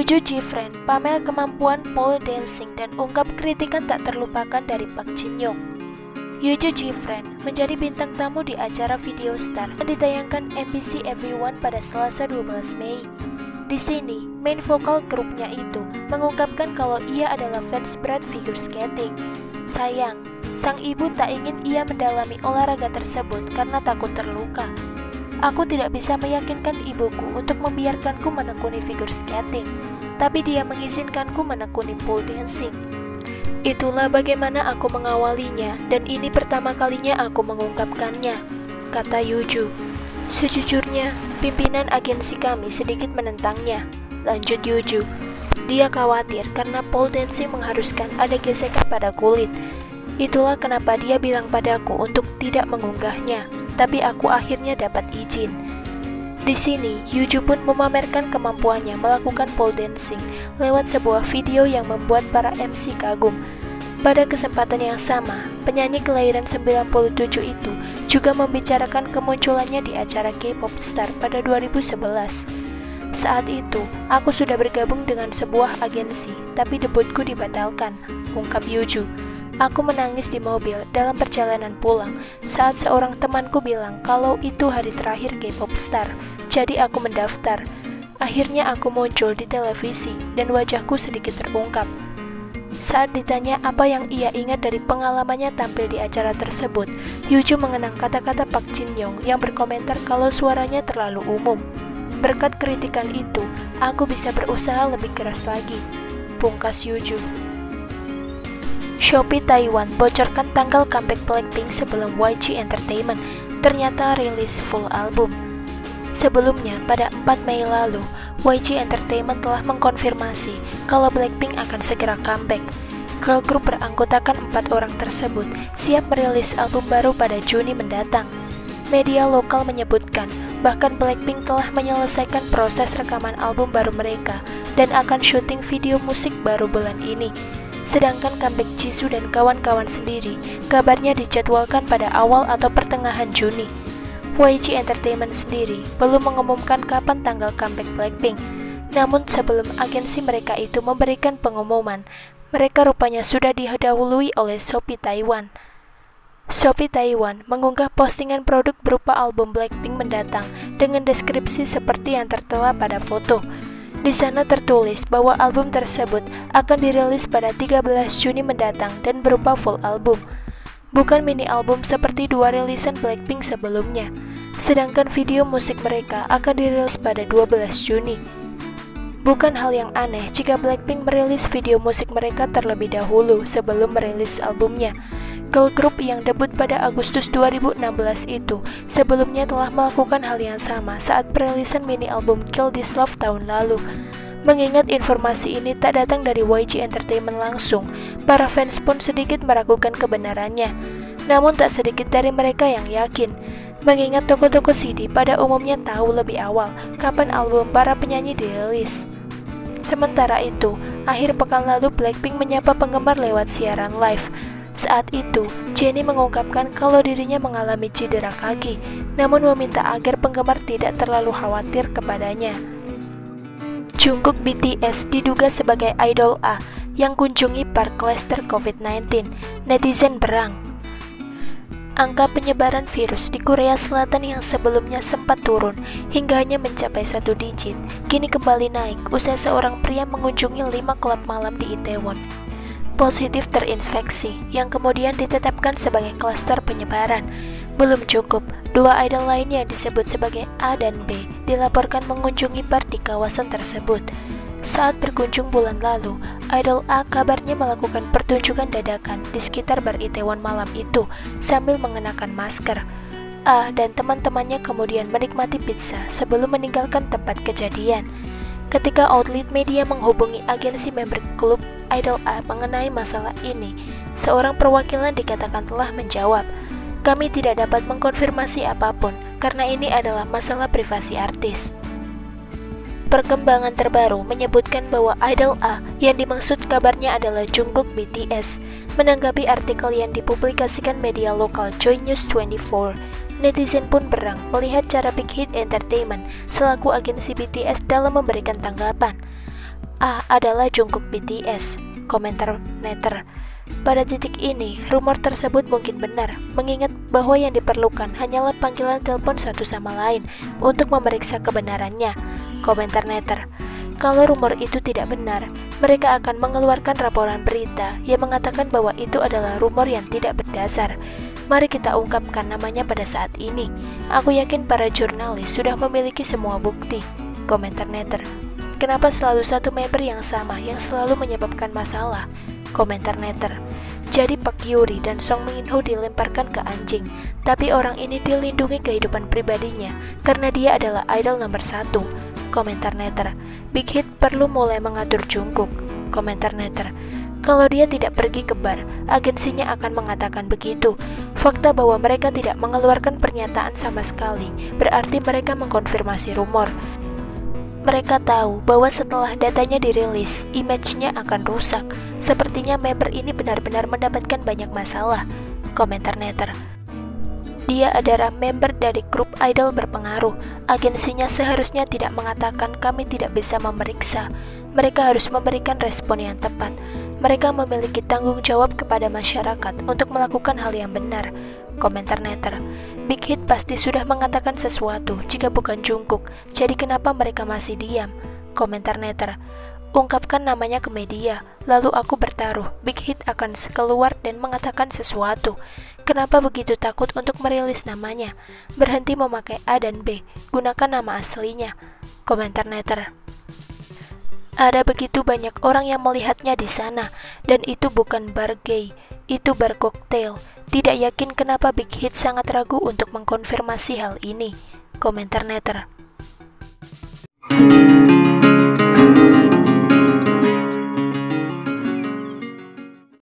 Yuju Jifren pamer kemampuan pole dancing dan ungkap kritikan tak terlupakan dari Park Jin Young. Yuju Jifren menjadi bintang tamu di acara Video Star yang ditayangkan MBC Everyone pada Selasa 12 Mei. Di sini, main vokal grupnya itu mengungkapkan kalau ia adalah fans berat figure skating. Sayang, sang ibu tak ingin ia mendalami olahraga tersebut karena takut terluka. Aku tidak bisa meyakinkan ibuku untuk membiarkanku menekuni figure skating, tapi dia mengizinkanku menekuni pole dancing. Itulah bagaimana aku mengawalinya dan ini pertama kalinya aku mengungkapkannya, kata Yuju. Sejujurnya, pimpinan agensi kami sedikit menentangnya, lanjut Yuju. Dia khawatir karena pole dancing mengharuskan ada gesekan pada kulit. Itulah kenapa dia bilang padaku untuk tidak mengunggahnya, tapi aku akhirnya dapat izin. Di sini, Yuju pun memamerkan kemampuannya melakukan pole dancing lewat sebuah video yang membuat para MC kagum. Pada kesempatan yang sama, penyanyi kelahiran 97 itu juga membicarakan kemunculannya di acara K-pop Star pada 2011. Saat itu, aku sudah bergabung dengan sebuah agensi, tapi debutku dibatalkan, ungkap Yuju. Aku menangis di mobil dalam perjalanan pulang saat seorang temanku bilang kalau itu hari terakhir K-pop Star, jadi aku mendaftar. Akhirnya aku muncul di televisi dan wajahku sedikit terungkap. Saat ditanya apa yang ia ingat dari pengalamannya tampil di acara tersebut, Yuju mengenang kata-kata Park Jin Young yang berkomentar kalau suaranya terlalu umum. Berkat kritikan itu, aku bisa berusaha lebih keras lagi, pungkas Yuju. Shopee Taiwan bocorkan tanggal comeback Blackpink sebelum YG Entertainment ternyata rilis full album. Sebelumnya, pada 4 Mei lalu, YG Entertainment telah mengkonfirmasi kalau Blackpink akan segera comeback. Girl group beranggotakan 4 orang tersebut siap merilis album baru pada Juni mendatang. Media lokal menyebutkan bahkan Blackpink telah menyelesaikan proses rekaman album baru mereka dan akan syuting video musik baru bulan ini. Sedangkan comeback Jisoo dan kawan-kawan sendiri kabarnya dijadwalkan pada awal atau pertengahan Juni. YG Entertainment sendiri belum mengumumkan kapan tanggal comeback Blackpink. Namun sebelum agensi mereka itu memberikan pengumuman, mereka rupanya sudah didahului oleh Shopee Taiwan. Shopee Taiwan mengunggah postingan produk berupa album Blackpink mendatang dengan deskripsi seperti yang tertera pada foto. Di sana tertulis bahwa album tersebut akan dirilis pada 13 Juni mendatang dan berupa full album. Bukan mini album seperti 2 rilisan Blackpink sebelumnya. Sedangkan video musik mereka akan dirilis pada 12 Juni. Bukan hal yang aneh jika Blackpink merilis video musik mereka terlebih dahulu sebelum merilis albumnya. Girl group yang debut pada Agustus 2016 itu sebelumnya telah melakukan hal yang sama saat perilisan mini album Kill This Love tahun lalu. Mengingat informasi ini tak datang dari YG Entertainment langsung, para fans pun sedikit meragukan kebenarannya. Namun tak sedikit dari mereka yang yakin, mengingat toko-toko CD pada umumnya tahu lebih awal kapan album para penyanyi dirilis. Sementara itu, akhir pekan lalu Blackpink menyapa penggemar lewat siaran live. Saat itu, Jennie mengungkapkan kalau dirinya mengalami cedera kaki, namun meminta agar penggemar tidak terlalu khawatir kepadanya. Jungkook BTS diduga sebagai idol A yang kunjungi park klaster COVID-19. Netizen berang. Angka penyebaran virus di Korea Selatan yang sebelumnya sempat turun hingga hanya mencapai 1 digit, kini kembali naik usai seorang pria mengunjungi 5 klub malam di Itaewon. Positif terinfeksi yang kemudian ditetapkan sebagai klaster penyebaran. Belum cukup, 2 idol lainnya yang disebut sebagai A dan B dilaporkan mengunjungi bar di kawasan tersebut. Saat berkunjung bulan lalu, idol A kabarnya melakukan pertunjukan dadakan di sekitar bar Itaewon malam itu sambil mengenakan masker. A dan teman-temannya kemudian menikmati pizza sebelum meninggalkan tempat kejadian. Ketika outlet media menghubungi agensi member klub idol A mengenai masalah ini, seorang perwakilan dikatakan telah menjawab, "Kami tidak dapat mengkonfirmasi apapun karena ini adalah masalah privasi artis." Perkembangan terbaru menyebutkan bahwa idol A yang dimaksud kabarnya adalah Jungkook BTS. Menanggapi artikel yang dipublikasikan media lokal Joy News 24, netizen pun berang melihat cara Big Hit Entertainment selaku agensi BTS dalam memberikan tanggapan. A adalah Jungkook BTS, komentar netter. Pada titik ini, rumor tersebut mungkin benar, mengingat bahwa yang diperlukan hanyalah panggilan telepon satu sama lain untuk memeriksa kebenarannya, komentar netter. Kalau rumor itu tidak benar, mereka akan mengeluarkan laporan berita yang mengatakan bahwa itu adalah rumor yang tidak berdasar. Mari kita ungkapkan namanya pada saat ini. Aku yakin para jurnalis sudah memiliki semua bukti, komentar netter. Kenapa selalu satu member yang sama yang selalu menyebabkan masalah? Komentar netter. Jadi Park Yuri dan Song Min Ho dilemparkan ke anjing, tapi orang ini dilindungi kehidupan pribadinya karena dia adalah idol nomor 1. Komentar netter. Big Hit perlu mulai mengatur Jungkook. Komentar netter. Kalau dia tidak pergi ke bar, agensinya akan mengatakan begitu. Fakta bahwa mereka tidak mengeluarkan pernyataan sama sekali berarti mereka mengkonfirmasi rumor. Mereka tahu bahwa setelah datanya dirilis, image-nya akan rusak. Sepertinya member ini benar-benar mendapatkan banyak masalah, komentar netter. Dia adalah member dari grup idol berpengaruh. Agensinya seharusnya tidak mengatakan kami tidak bisa memeriksa. Mereka harus memberikan respon yang tepat. Mereka memiliki tanggung jawab kepada masyarakat untuk melakukan hal yang benar, komentar netter. Big Hit pasti sudah mengatakan sesuatu jika bukan Jungkook, jadi kenapa mereka masih diam, komentar netter. Ungkapkan namanya ke media, lalu aku bertaruh Big Hit akan keluar dan mengatakan sesuatu. Kenapa begitu takut untuk merilis namanya? Berhenti memakai A dan B, gunakan nama aslinya, komentar netter. Ada begitu banyak orang yang melihatnya di sana, dan itu bukan bar gay, itu bar koktail. Tidak yakin kenapa Big Hit sangat ragu untuk mengkonfirmasi hal ini, komentar netter.